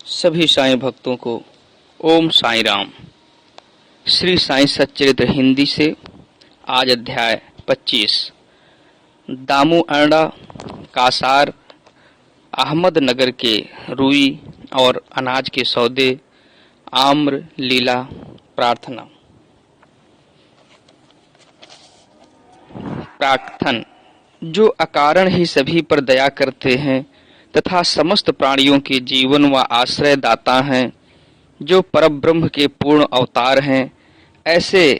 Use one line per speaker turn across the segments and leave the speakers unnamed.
सभी साईं भक्तों को ओम साईं राम। श्री साईं सच्चरित्र हिंदी से आज अध्याय 25। दामू अरड़ा, कासार, अहमदनगर के रुई और अनाज के सौदे, आम्र लीला, प्रार्थना। प्रार्थन। जो अकारण ही सभी पर दया करते हैं तथा समस्त प्राणियों के जीवन व आश्रय दाता हैं, जो परब्रह्म के पूर्ण अवतार हैं, ऐसे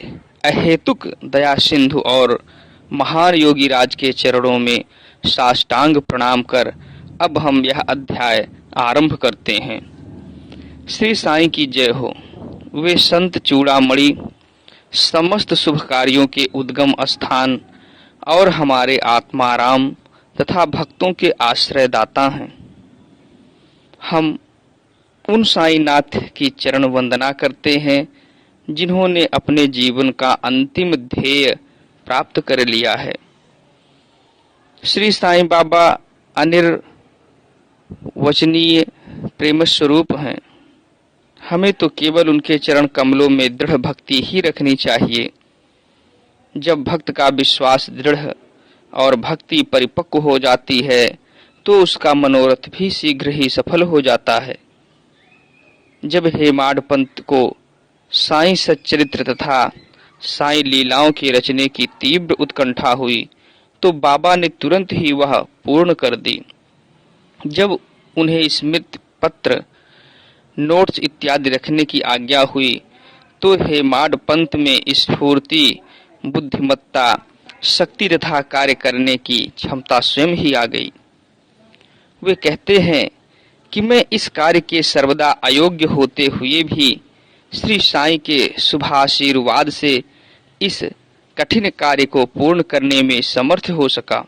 अहेतुक दया सिंधु और महान योगी राज के चरणों में साष्टांग प्रणाम कर अब हम यह अध्याय आरंभ करते हैं। श्री साईं की जय हो। वे संत चूड़ामणि, समस्त शुभ कार्यों के उद्गम स्थान और हमारे आत्माराम तथा भक्तों के आश्रय दाता हैं। हम उन साईनाथ की चरण वंदना करते हैं जिन्होंने अपने जीवन का अंतिम ध्येय प्राप्त कर लिया है। श्री साईं बाबा अनिर्वचनीय प्रेम स्वरूप हैं। हमें तो केवल उनके चरण कमलों में दृढ़ भक्ति ही रखनी चाहिए। जब भक्त का विश्वास दृढ़ और भक्ति परिपक्व हो जाती है तो उसका मनोरथ भी शीघ्र ही सफल हो जाता है। जब हेमाड पंत को साईं सच्चरित्र तथा साईं लीलाओं के रचने की तीव्र उत्कंठा हुई तो बाबा ने तुरंत ही वह पूर्ण कर दी। जब उन्हें स्मृति पत्र, नोट्स इत्यादि रखने की आज्ञा हुई तो हेमाड पंत में स्फूर्ति, बुद्धिमत्ता, शक्ति तथा कार्य करने की क्षमता स्वयं ही आ गई। वे कहते हैं कि मैं इस कार्य के सर्वदा अयोग्य होते हुए भी श्री साईं के शुभाशीर्वाद से इस कठिन कार्य को पूर्ण करने में समर्थ हो सका।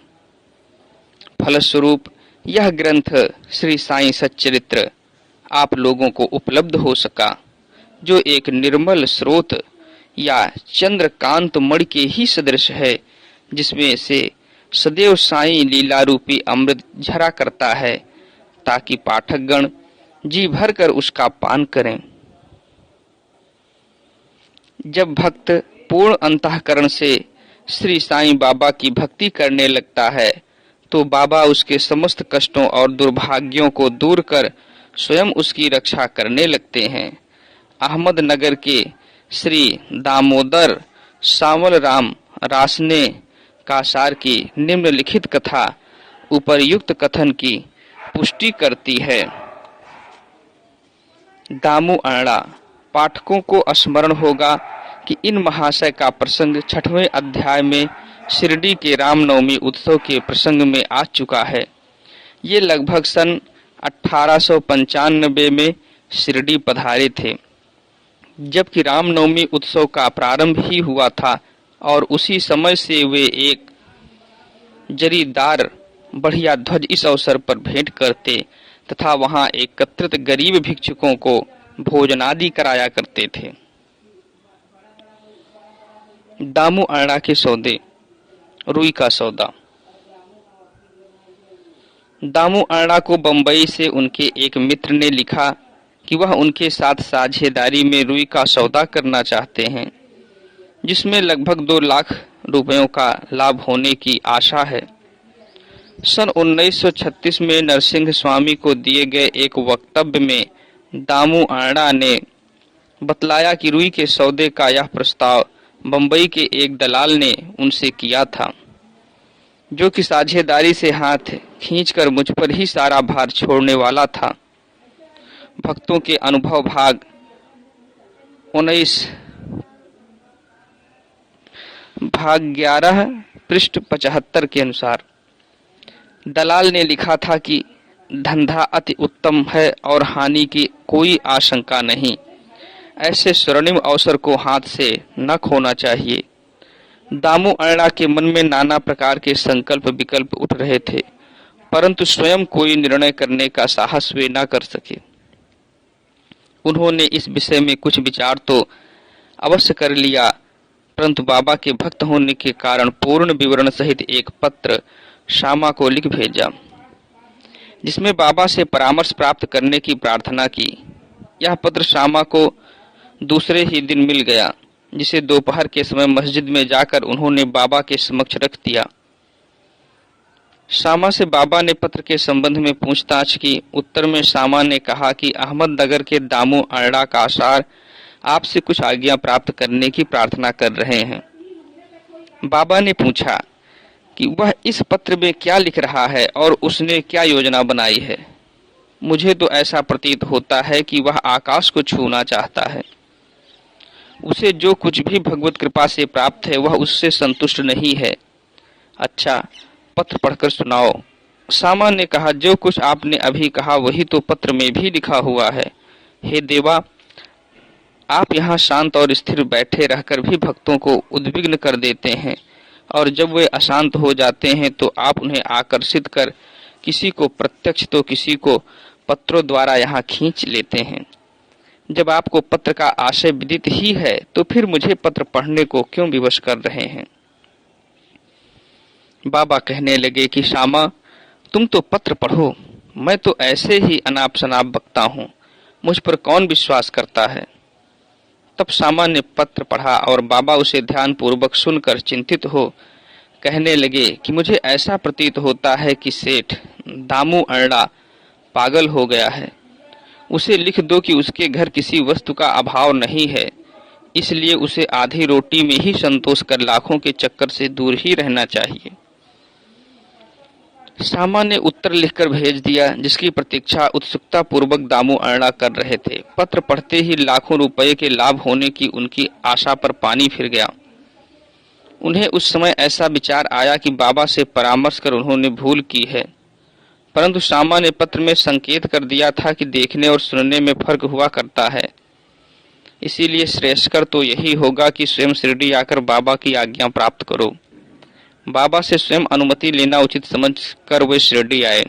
फलस्वरूप यह ग्रंथ श्री साईं सच्चरित्र आप लोगों को उपलब्ध हो सका, जो एक निर्मल स्रोत या चंद्रकांत मणि के ही सदृश है, जिसमें से सदैव साईं लीला रूपी अमृत झरा करता है, ताकि पाठकगण जी भर कर उसका पान करें। जब भक्त पूर्ण अंतःकरण से श्री साईं बाबा की भक्ति करने लगता है तो बाबा उसके समस्त कष्टों और दुर्भाग्यों को दूर कर स्वयं उसकी रक्षा करने लगते हैं। अहमदनगर के श्री दामोदर सावल राम रास ने कासार की निम्नलिखित कथा उपर्युक्त कथन की पुष्टि करती है। दामू अरड़ा। पाठकों को स्मरण होगा कि इन महाशय का प्रसंग 6वें अध्याय में शिरडी के रामनवमी उत्सव के प्रसंग में आ चुका है। ये लगभग सन 1895 में शिरडी पधारे थे, जबकि रामनवमी उत्सव का प्रारंभ ही हुआ था और उसी समय से वे एक जरीदार बढ़िया ध्वज इस अवसर पर भेंट करते तथा वहां एकत्रित गरीब भिक्षुकों को भोजनादि कराया करते थे। दामू अरड़ा के सौदे। रुई का सौदा। दामू अरड़ा को बंबई से उनके एक मित्र ने लिखा कि वह उनके साथ साझेदारी में रुई का सौदा करना चाहते हैं, जिसमें लगभग 2 लाख रुपयों का लाभ होने की आशा है। सन 1936 में नरसिंह स्वामी को दिए गए एक वक्तव्य में दामू अरड़ा ने बतलाया कि रुई के सौदे का यह प्रस्ताव बंबई के एक दलाल ने उनसे किया था, जो कि साझेदारी से हाथ खींचकर मुझ पर ही सारा भार छोड़ने वाला था। भक्तों के अनुभव भाग 19 भाग 11 पृष्ठ 75 के अनुसार दलाल ने लिखा था कि धंधा अति उत्तम है और हानि की कोई आशंका नहीं। ऐसे स्वर्णिम अवसर को हाथ से न खोना चाहिए। दामू अरड़ा के मन में नाना प्रकार के संकल्प विकल्प उठ रहे थे, परंतु स्वयं कोई निर्णय करने का साहस वे न कर सके। उन्होंने इस विषय में कुछ विचार तो अवश्य कर लिया, परंतु बाबा के भक्त होने के कारण पूर्ण विवरण सहित एक पत्र श्यामा को लिख भेजा। जिसमें बाबा से परामर्श प्राप्त करने की प्रार्थना की। यह पत्र श्यामा को दूसरे ही दिन मिल गया, जिसे दोपहर के समय मस्जिद में जाकर उन्होंने बाबा के समक्ष रख दिया। श्यामा से बाबा ने पत्र के संबंध में पूछताछ की। उत्तर में श्यामा ने कहा कि अहमदनगर के दामू अरड़ा का आसार आपसे कुछ आज्ञा प्राप्त करने की प्रार्थना कर रहे हैं। बाबा ने पूछा कि वह इस पत्र में क्या लिख रहा है और उसने क्या योजना बनाई है। मुझे तो ऐसा प्रतीत होता है कि वह आकाश को छूना चाहता है। उसे जो कुछ भी भगवत कृपा से प्राप्त है वह उससे संतुष्ट नहीं है। अच्छा, पत्र पढ़कर सुनाओ। श्यामा ने कहा, जो कुछ आपने अभी कहा वही तो पत्र में भी लिखा हुआ है। हे देवा, आप यहाँ शांत और स्थिर बैठे रहकर भी भक्तों को उद्विग्न कर देते हैं, और जब वे अशांत हो जाते हैं तो आप उन्हें आकर्षित कर किसी को प्रत्यक्ष तो किसी को पत्रों द्वारा यहाँ खींच लेते हैं। जब आपको पत्र का आशय विदित ही है तो फिर मुझे पत्र पढ़ने को क्यों विवश कर रहे हैं। बाबा कहने लगे कि श्यामा, तुम तो पत्र पढ़ो, मैं तो ऐसे ही अनाप शनाप बकता हूँ, मुझ पर कौन विश्वास करता है। तब श्यामा ने पत्र पढ़ा और बाबा उसे ध्यान पूर्वक सुनकर चिंतित हो कहने लगे कि मुझे ऐसा प्रतीत होता है कि सेठ दामू अरड़ा पागल हो गया है। उसे लिख दो कि उसके घर किसी वस्तु का अभाव नहीं है, इसलिए उसे आधी रोटी में ही संतोष कर लाखों के चक्कर से दूर ही रहना चाहिए। श्यामा ने उत्तर लिखकर भेज दिया, जिसकी प्रतीक्षा उत्सुकता पूर्वक दामू अरड़ा कर रहे थे। पत्र पढ़ते ही लाखों रुपए के लाभ होने की उनकी आशा पर पानी फिर गया। उन्हें उस समय ऐसा विचार आया कि बाबा से परामर्श कर उन्होंने भूल की है, परंतु श्यामा ने पत्र में संकेत कर दिया था कि देखने और सुनने में फर्क हुआ करता है। इसीलिए श्रेयस्कर तो यही होगा कि स्वयं शिरडी आकर बाबा की आज्ञा प्राप्त करो। बाबा से स्वयं अनुमति लेना उचित समझकर वे शिरडी आए।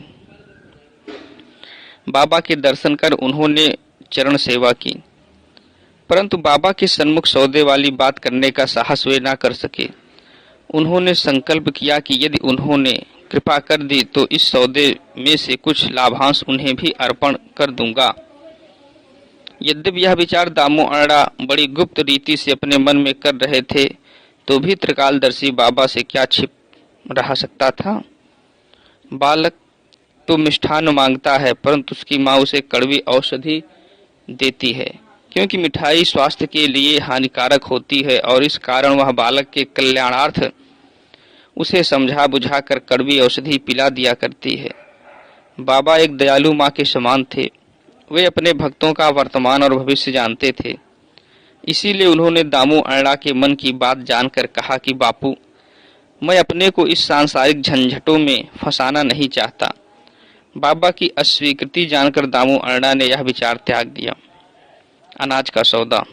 बाबा के दर्शन कर उन्होंने चरण सेवा की, परंतु बाबा के सन्मुख सौदे वाली बात करने का साहस वे ना कर सके। उन्होंने संकल्प किया कि यदि उन्होंने कृपा कर दी तो इस सौदे में से कुछ लाभांश उन्हें भी अर्पण कर दूंगा। यद्यपि यह विचार दामू अरड़ा बड़ी गुप्त रीति से अपने मन में कर रहे थे, तो भी त्रिकालदर्शी बाबा से क्या छिप रहा सकता था। बालक तो मिष्ठान मांगता है, परंतु उसकी माँ उसे कड़वी औषधि देती है, क्योंकि मिठाई स्वास्थ्य के लिए हानिकारक होती है, और इस कारण वह बालक के कल्याणार्थ उसे समझा बुझा कर कड़वी औषधि पिला दिया करती है। बाबा एक दयालु माँ के समान थे। वे अपने भक्तों का वर्तमान और भविष्य जानते थे। इसीलिए उन्होंने दामू अरड़ा के मन की बात जानकर कहा कि बापू, मैं अपने को इस सांसारिक झंझटों में फंसाना नहीं चाहता। बाबा की अस्वीकृति जानकर दामू अरड़ा ने यह विचार त्याग दिया। अनाज का सौदा।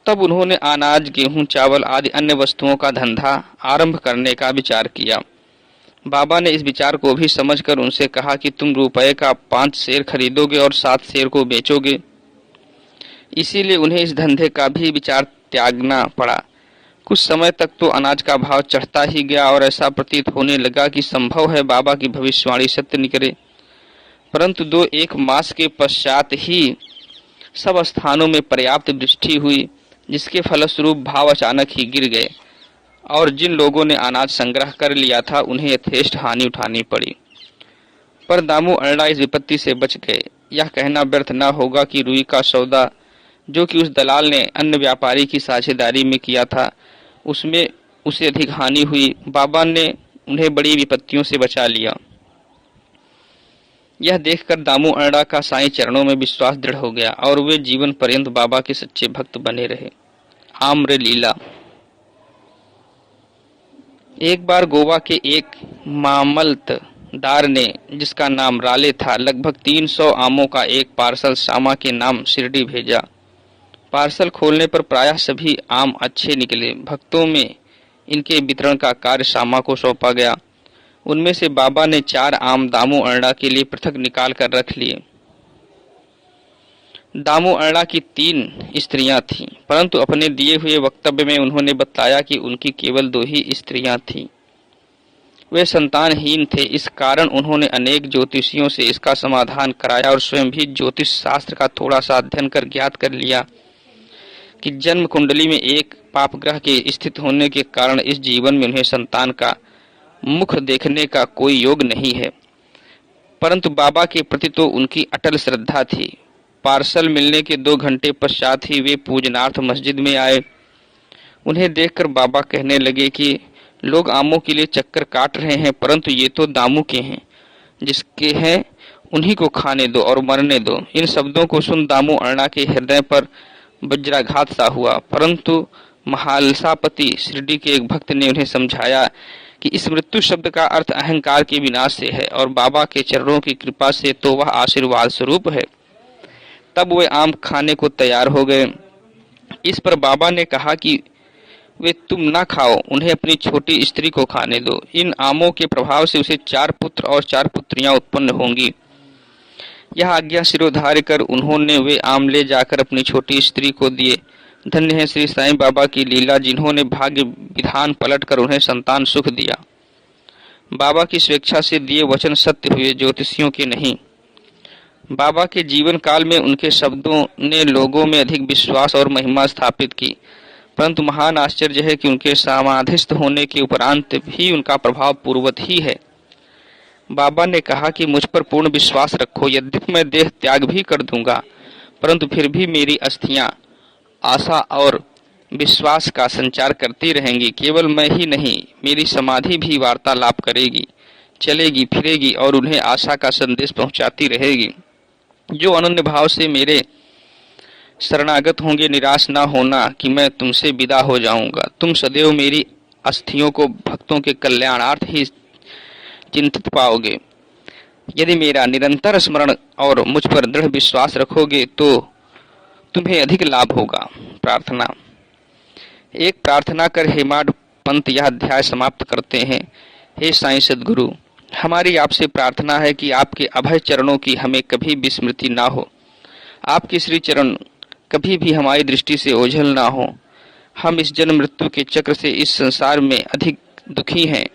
तब उन्होंने अनाज, गेहूं, चावल आदि अन्य वस्तुओं का धंधा आरंभ करने का विचार किया। बाबा ने इस विचार को भी समझकर उनसे कहा कि तुम रुपए का 5 शेर खरीदोगे और 7 शेर को बेचोगे। इसीलिए उन्हें इस धंधे का भी विचार त्यागना पड़ा। कुछ समय तक तो अनाज का भाव चढ़ता ही गया और ऐसा प्रतीत होने लगा कि संभव है बाबा की भविष्यवाणी सत्य निकले। परंतु 2-1 मास के पश्चात ही सब स्थानों में पर्याप्त वृष्टि हुई, जिसके फलस्वरूप भाव अचानक ही गिर गए, और जिन लोगों ने अनाज संग्रह कर लिया था उन्हें यथेष्ट हानि उठानी पड़ी। पर दामू अरड़ा इस विपत्ति से बच गए। यह कहना व्यर्थ न होगा कि रुई का सौदा, जो कि उस दलाल ने अन्य व्यापारी की साझेदारी में किया था, उसमें उसे अधिक हानि हुई। बाबा ने उन्हें बड़ी विपत्तियों से बचा लिया। यह देखकर दामू अरड़ा का साईं चरणों में विश्वास दृढ़ हो गया और वे जीवन पर्यंत बाबा के सच्चे भक्त बने रहे। आम्र लीला। एक बार गोवा के एक मामलतदार ने, जिसका नाम राले था, लगभग 300 आमों का एक पार्सल श्यामा के नाम शिरडी भेजा। पार्सल खोलने पर प्रायः सभी आम अच्छे निकले। भक्तों में इनके वितरण का कार्य श्यामा को सौंपा गया। उनमें से बाबा ने 4 आम दामू अरड़ा के लिए पृथक निकाल कर रख लिए। दामू अरड़ा की 3 स्त्रियां थीं, परंतु अपने दिए हुए वक्तव्य में उन्होंने बताया कि उनकी केवल 2 ही स्त्रियां थीं। वे संतानहीन थे। इस कारण उन्होंने अनेक ज्योतिषियों से इसका समाधान कराया और स्वयं भी ज्योतिष शास्त्र का थोड़ा सा अध्ययन कर ज्ञात कर लिया कि जन्म कुंडली में एक पाप ग्रह के स्थित होने के कारण इस जीवन में उन्हें संतान का मुख देखने का कोई योग नहीं है। परंतु बाबा के प्रति तो उनकी अटल श्रद्धा थी। पार्सल मिलने के 2 घंटे पश्चात ही वे पूजनार्थ मस्जिद में आए। उन्हें देखकर बाबा कहने लगे कि लोग आमों के लिए चक्कर काट रहे हैं, परंतु ये तो दामू के हैं। जिसके हैं उन्हीं को खाने दो और मरने दो। इन शब्दों को सुन दामू अण्णा के हृदय पर वज्राघात सा हुआ, परंतु महालसापति शिरडी के एक भक्त ने उन्हें समझाया कि इस मृत्यु शब्द का अर्थ अहंकार के विनाश से है और बाबा के चरणों की कृपा से तो वह आशीर्वाद स्वरूप है। तब वे आम खाने को तैयार हो गए। इस पर बाबा ने कहा कि वे तुम ना खाओ, उन्हें अपनी छोटी स्त्री को खाने दो। इन आमों के प्रभाव से उसे 4 पुत्र और 4 पुत्रियां उत्पन्न होंगी। यह आज्ञा सिरोधार्य कर उन्होंने वे आम ले जाकर अपनी छोटी स्त्री को दिए। धन्य है श्री साईं बाबा की लीला, जिन्होंने भाग्य विधान पलट कर उन्हें संतान सुख दिया। बाबा की स्वेच्छा से दिए वचन सत्य हुए, ज्योतिषियों के नहीं। बाबा के जीवन काल में उनके शब्दों ने लोगों में अधिक विश्वास और महिमा स्थापित की, परंतु महान आश्चर्य है कि उनके समाधिस्थ होने के उपरांत भी उनका प्रभाव पूर्ववत ही है। बाबा ने कहा कि मुझ पर पूर्ण विश्वास रखो, यद्यपि मैं देह त्याग भी कर दूंगा, परंतु फिर भी मेरी अस्थियां आशा और विश्वास का संचार करती रहेंगी। केवल मैं ही नहीं, मेरी समाधि भी वार्तालाप करेगी, चलेगी फिरेगी और उन्हें आशा का संदेश पहुंचाती रहेगी। जो अनन्य भाव से मेरे शरणागत होंगे, निराश न होना कि मैं तुमसे विदा हो जाऊंगा। तुम सदैव मेरी अस्थियों को भक्तों के कल्याणार्थ ही चिंतित पाओगे। यदि मेरा निरंतर स्मरण और मुझ पर दृढ़ विश्वास रखोगे तो तुम्हें अधिक लाभ होगा। प्रार्थना। एक प्रार्थना कर हेमाड पंत यह अध्याय समाप्त करते हैं। हे साईं सद्गुरु, हमारी आपसे प्रार्थना है कि आपके अभय चरणों की हमें कभी विस्मृति ना हो। आपके श्री चरण कभी भी हमारी दृष्टि से ओझल ना हो। हम इस जन्म मृत्यु के चक्र से इस संसार में अधिक दुखी हैं।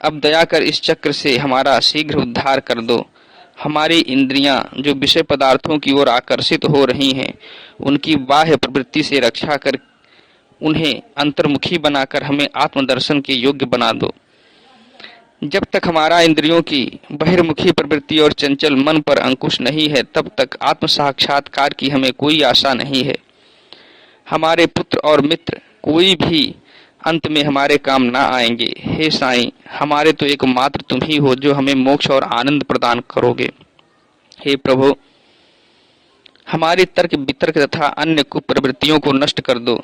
अब दया कर इस चक्र से हमारा शीघ्र उद्धार कर दो। हमारी इंद्रियां जो विषय पदार्थों की ओर आकर्षित हो रही हैं, उनकी बाह्य प्रवृत्ति से रक्षा कर उन्हें अंतर्मुखी बनाकर हमें आत्मदर्शन के योग्य बना दो। जब तक हमारा इंद्रियों की बहिर्मुखी प्रवृत्ति और चंचल मन पर अंकुश नहीं है, तब तक आत्म साक्षात्कार की हमें कोई आशा नहीं है। हमारे पुत्र और मित्र कोई भी अंत में हमारे काम ना आएंगे। हे साईं, हमारे तो एकमात्र तुम ही हो जो हमें मोक्ष और आनंद प्रदान करोगे। हे प्रभु, हमारी तर्क वितर्क तथा अन्य कुप्रवृत्तियों को नष्ट कर दो।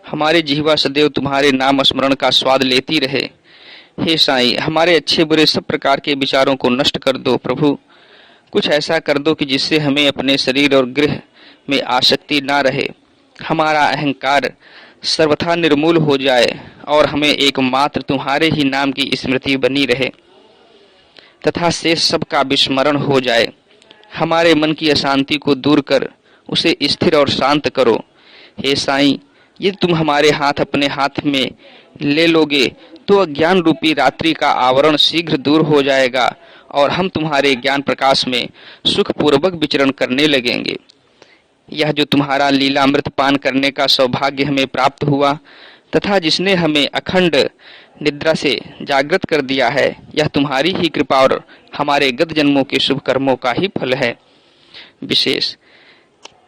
हमारी जिह्वा सदैव तुम्हारे नाम स्मरण का स्वाद लेती रहे। हे साईं, हमारे अच्छे बुरे सब प्रकार के विचारों को नष्ट कर दो। प्रभु, कुछ ऐसा कर दो कि जिससे हमें अपने शरीर और गृह में आसक्ति ना रहे। हमारा अहंकार सर्वथा निर्मूल हो जाए और हमें एकमात्र तुम्हारे ही नाम की स्मृति बनी रहे तथा शेष सब का विस्मरण हो जाए। हमारे मन की अशांति को दूर कर उसे स्थिर और शांत करो। हे साईं, यदि तुम हमारे हाथ अपने हाथ में ले लोगे तो अज्ञान रूपी रात्रि का आवरण शीघ्र दूर हो जाएगा और हम तुम्हारे ज्ञान प्रकाश में सुखपूर्वक विचरण करने लगेंगे। यह जो तुम्हारा लीलामृत पान करने का सौभाग्य हमें प्राप्त हुआ तथा जिसने हमें अखंड निद्रा से जागृत कर दिया है, यह तुम्हारी ही कृपा और हमारे गत जन्मों के शुभ कर्मों का ही फल है। विशेष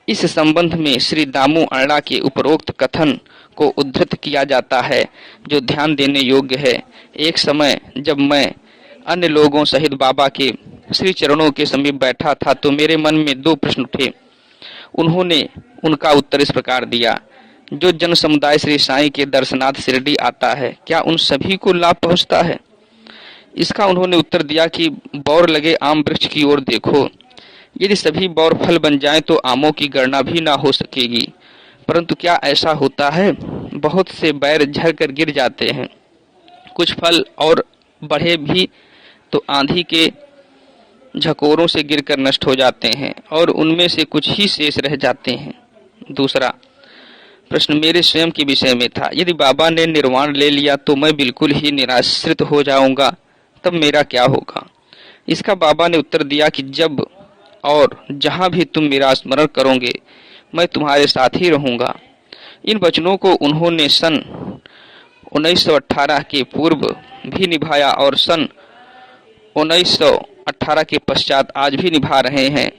इस संबंध में श्री दामू अण्णा के उपरोक्त कथन को उद्धृत किया जाता है, जो ध्यान देने योग्य है। एक समय जब मैं अन्य लोगों सहित बाबा के श्री चरणों के समीप बैठा था तो मेरे मन में 2 प्रश्न उठे। उन्होंने उनका उत्तर इस प्रकार दिया। जो जन समुदाय श्री साईं के दर्शनार्थ शिरडी आता है, क्या उन सभी को लाभ पहुंचता है? इसका उन्होंने उत्तर दिया कि बौर लगे आम वृक्ष की ओर देखो। यदि सभी बौर फल बन जाएं तो आमों की गणना भी ना हो सकेगी, परंतु क्या ऐसा होता है? बहुत से बैर झड़ कर गिर जाते हैं। कुछ फल और बढ़े भी तो आंधी के झकोरों से गिरकर नष्ट हो जाते हैं और उनमें से कुछ ही शेष रह जाते हैं। दूसरा, प्रश्न मेरे स्वयं के विषय में था। यदि बाबा ने निर्वाण ले लिया तो मैं बिल्कुल ही निराश्रित हो जाऊंगा, तब मेरा क्या होगा? इसका बाबा ने उत्तर दिया कि जब और जहां भी तुम मेरा स्मरण करोगे, मैं तुम्हारे साथ ही रहूंगा। इन वचनों को उन्होंने सन 1918 के पूर्व भी निभाया और सन 1918 के पश्चात आज भी निभा रहे हैं।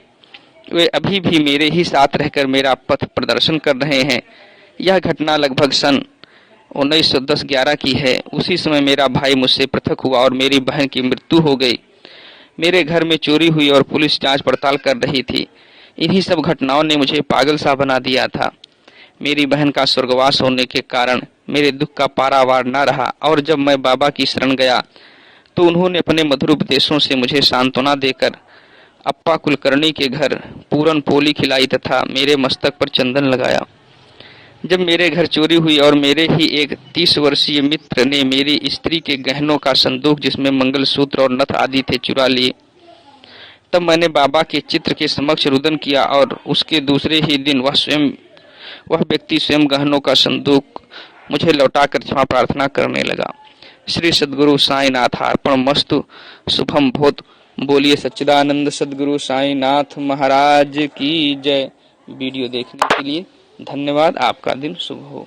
वे अभी भी मेरे ही साथ रहकर मेरा पथ प्रदर्शन कर रहे हैं। यह घटना लगभग सन 1910-11 की है। उसी समय मेरा भाई मुझसे पृथक हुआ और मेरी बहन की मृत्यु हो गई। मेरे घर में चोरी हुई और पुलिस जांच पड़ताल कर रही थी। इन्हीं सब घटनाओं ने मुझे पागल सा बना दिया था। मेरी बहन का स्वर्गवास होने के कारण मेरे दुख का पारावार न रहा और जब मैं बाबा की शरण गया तो उन्होंने अपने मधुर उपदेशों से मुझे सांत्वना देकर अप्पा कुलकर्णी के घर पूरन पोली खिलाई तथा मेरे मस्तक पर चंदन लगाया। जब मेरे घर चोरी हुई और मेरे ही एक 30 वर्षीय मित्र ने मेरी स्त्री के गहनों का संदूक जिसमें मंगलसूत्र और नथ आदि थे चुरा लिए, तब मैंने बाबा के चित्र के समक्ष रुदन किया और उसके दूसरे ही दिन वह व्यक्ति स्वयं गहनों का संदूक मुझे लौटाकर क्षमा प्रार्थना करने लगा। श्री सद्गुरु साईनाथ अर्पण मस्तु। शुभम भूत। बोलिए सच्चिदानंद सद्गुरु साईनाथ महाराज की जय। वीडियो देखने के लिए धन्यवाद। आपका दिन शुभ हो।